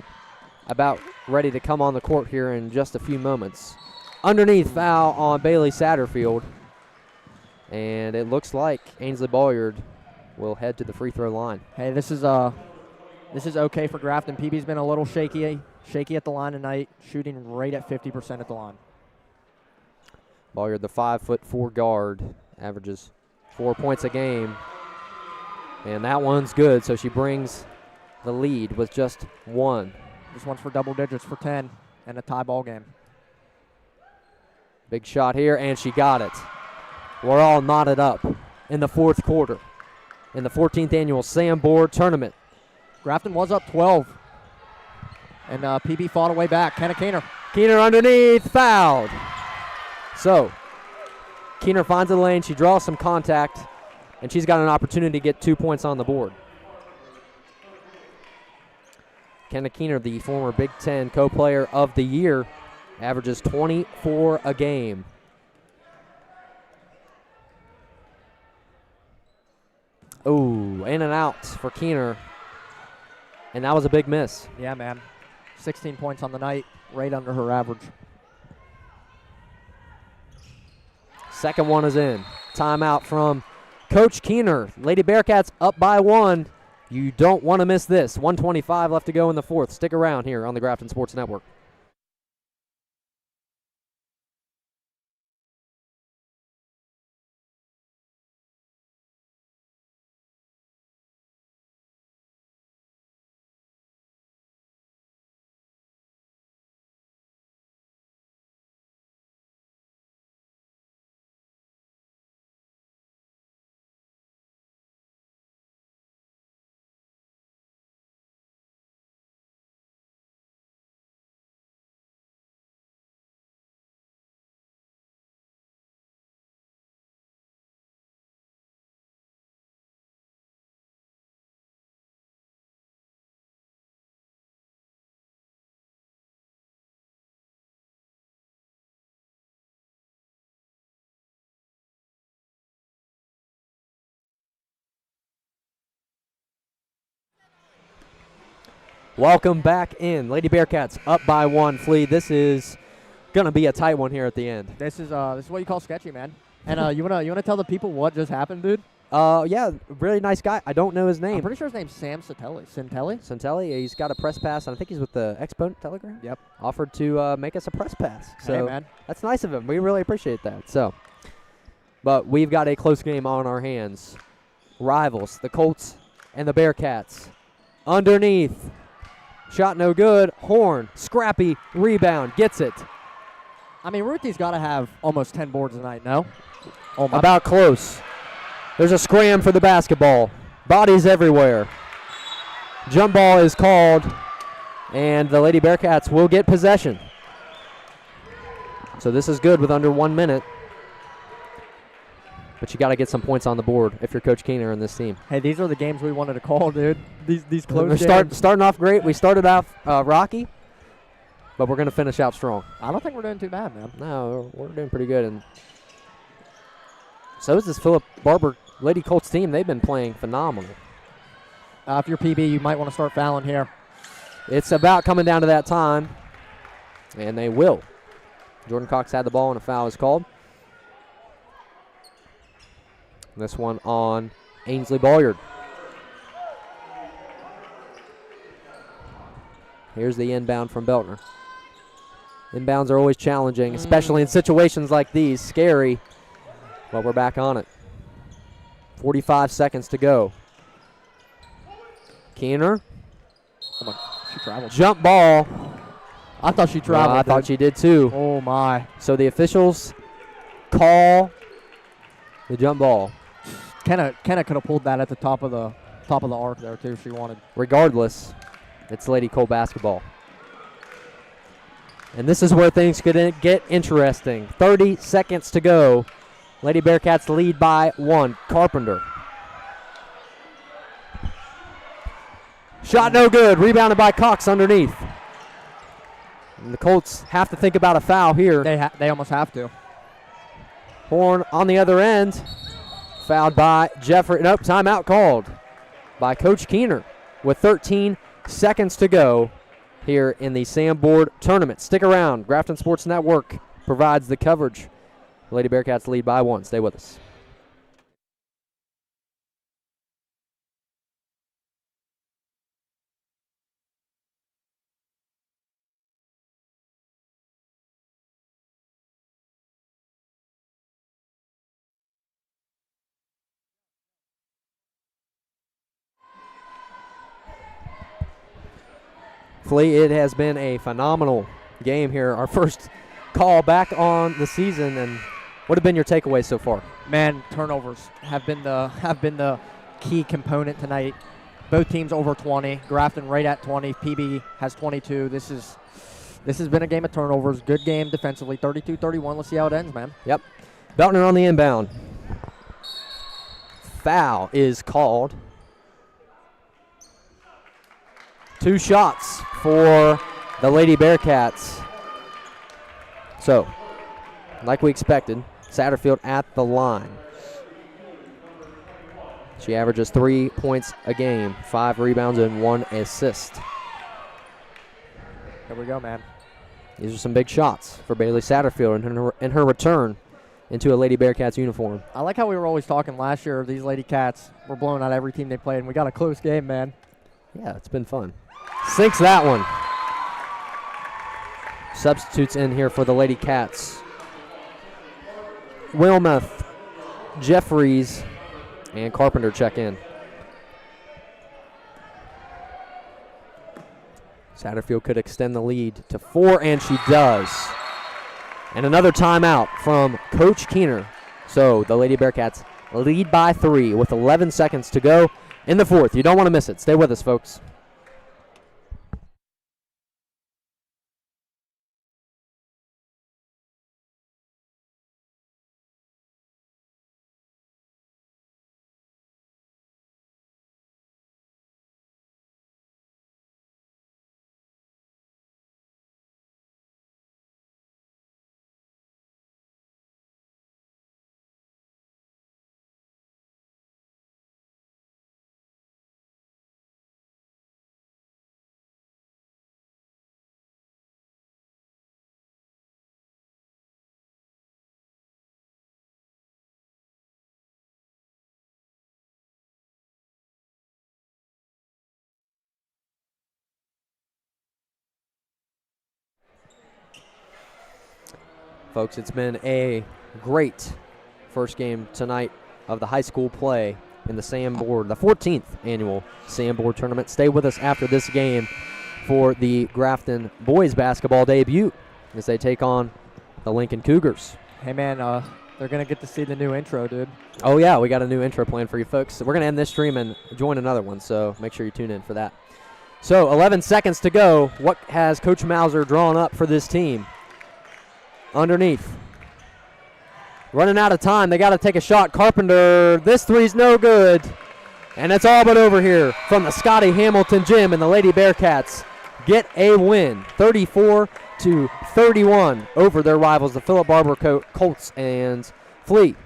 about ready to come on the court here in just a few moments. Underneath foul on Bailey Satterfield. And it looks like Ainsley Bolyard will head to the free throw line. Hey, this is okay for Grafton. PB's been a little shaky at the line tonight, shooting right at 50% at the line. Bolyard, the 5'4" guard, averages 4 points a game. And that one's good, so she brings the lead with just 1. This one's for double digits for 10 and a tie ball game. Big shot here, and she got it. We're all knotted up in the 4th quarter in the 14th annual Sam Board tournament. Grafton was up 12, and PB fought a way back. Kenna Keener. Keener underneath, fouled. So Keener finds a lane. She draws some contact, and she's got an opportunity to get 2 points on the board. Kenna Keener, the former Big Ten co-player of the year, averages 24 a game. Oh, in and out for Keener. And that was a big miss. Yeah, man. 16 points on the night, right under her average. Second one is in. Timeout from Coach Keener. Lady Bearcats up by 1. You don't want to miss this. 1:25 left to go in the fourth. Stick around here on the Grafton Sports Network. Welcome back in. Lady Bearcats up by 1. Flea, this is going to be a tight one here at the end. This is what you call sketchy, man. And you wanna tell the people what just happened, dude? Yeah, really nice guy. I don't know his name. I'm pretty sure his name's Sam Santelli. Santelli, he's got a press pass, and I think he's with the Exponent Telegram. Yep. Offered to make us a press pass. So hey, man. That's nice of him. We really appreciate that. So, but we've got a close game on our hands. Rivals, the Colts and the Bearcats. Underneath. Shot no good. Horn, scrappy, rebound, gets it. I mean, Ruthie's got to have almost 10 boards tonight, no? Oh, about close. There's a scram for the basketball. Bodies everywhere. Jump ball is called, and the Lady Bearcats will get possession. So this is good with under 1 minute. But you got to get some points on the board if you're Coach Keener and this team. Hey, these are the games we wanted to call, dude. These close games. Starting off great. We started off rocky, but we're going to finish out strong. I don't think we're doing too bad, man. No, we're doing pretty good. And so is this Phillip Barbour Lady Colts team. They've been playing phenomenal. If you're PB, you might want to start fouling here. It's about coming down to that time, and they will. Jordan Cox had the ball, and a foul is called. This one on Ainsley Bolliard. Here's the inbound from Beltner. Inbounds are always challenging, especially in situations like these. Scary, but we're back on it. 45 seconds to go. Keener. Oh my, she traveled. Jump ball. I thought she traveled. I thought she did too. Oh my. So the officials call the jump ball. Kenna could have pulled that at the top of the arc there too if she wanted. Regardless, it's Lady Cole basketball. And this is where things could get interesting. 30 seconds to go. Lady Bearcats lead by 1. Carpenter. Shot no good. Rebounded by Cox underneath. And the Colts have to think about a foul here. They almost have to. Horn on the other end. Fouled by Jeffrey. Nope, timeout called by Coach Keener with 13 seconds to go here in the Sandboard tournament. Stick around. Grafton Sports Network provides the coverage. Lady Bearcats lead by 1. Stay with us. Flea, it has been a phenomenal game here. Our first call back on the season, and what have been your takeaways so far? Man, Turnovers have been the key component tonight. Both teams over 20. Grafton right at 20. PB has 22. This has been a game of turnovers. Good game defensively. 32-31. Let's see how it ends, man. Yep. Beltner on the inbound. Foul is called. 2 shots for the Lady Bearcats. So, like we expected, Satterfield at the line. She averages 3 points a game, 5 rebounds, and 1 assist. Here we go, man. These are some big shots for Bailey Satterfield in her return into a Lady Bearcats uniform. I like how we were always talking last year. These Lady Cats were blowing out every team they played, and we got a close game, man. Yeah, it's been fun. Sinks that one. Substitutes in here for the Lady Cats. Wilmoth, Jeffries, and Carpenter check in. Satterfield could extend the lead to 4, and she does. And another timeout from Coach Keener. So the Lady Bearcats lead by 3 with 11 seconds to go in the fourth. You don't want to miss it. Stay with us, folks. Folks, it's been a great first game tonight of the high school play in the Sanborn, the 14th annual Sanborn tournament. Stay with us after this game for the Grafton boys basketball debut as they take on the Lincoln Cougars. Hey, man, they're going to get to see the new intro, dude. Oh, yeah, we got a new intro planned for you folks. So we're going to end this stream and join another one, so make sure you tune in for that. So 11 seconds to go. What has Coach Mauser drawn up for this team? Underneath. Running out of time. They got to take a shot. Carpenter, this three's no good. And it's all but over here from the Scotty Hamilton Gym, and the Lady Bearcats get a win, 34-31 over their rivals, the Phillip Barbour Colts and Fleet.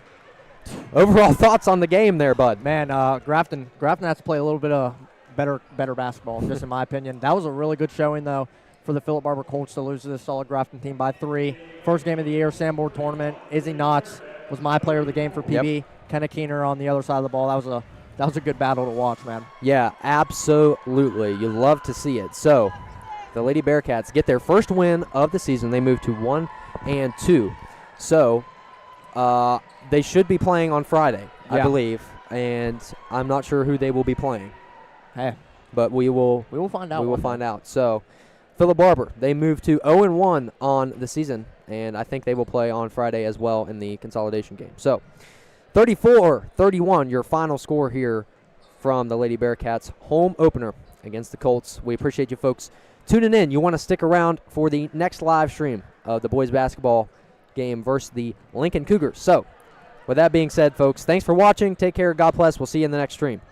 Overall thoughts on the game there, bud? Man, Grafton has to play a little bit of better basketball, just in my opinion. That was a really good showing, though, for the Phillip Barbour Colts to lose to this solid Grafton team by 3. First game of the year, Sanborn tournament. Izzy Knotts was my player of the game for PB. Yep. Kenna Keener on the other side of the ball. That was a good battle to watch, man. Yeah, absolutely. You love to see it. So the Lady Bearcats get their first win of the season. They move to 1-2. So they should be playing on Friday, I believe, and I'm not sure who they will be playing. Hey, but we will find out. We will find out. So Phillip Barbour, they move to 0-1 on the season, and I think they will play on Friday as well in the consolidation game. So 34-31, your final score here from the Lady Bearcats home opener against the Colts. We appreciate you folks tuning in. You want to stick around for the next live stream of the boys basketball game versus the Lincoln Cougars. So with that being said, folks, thanks for watching. Take care. God bless. We'll see you in the next stream.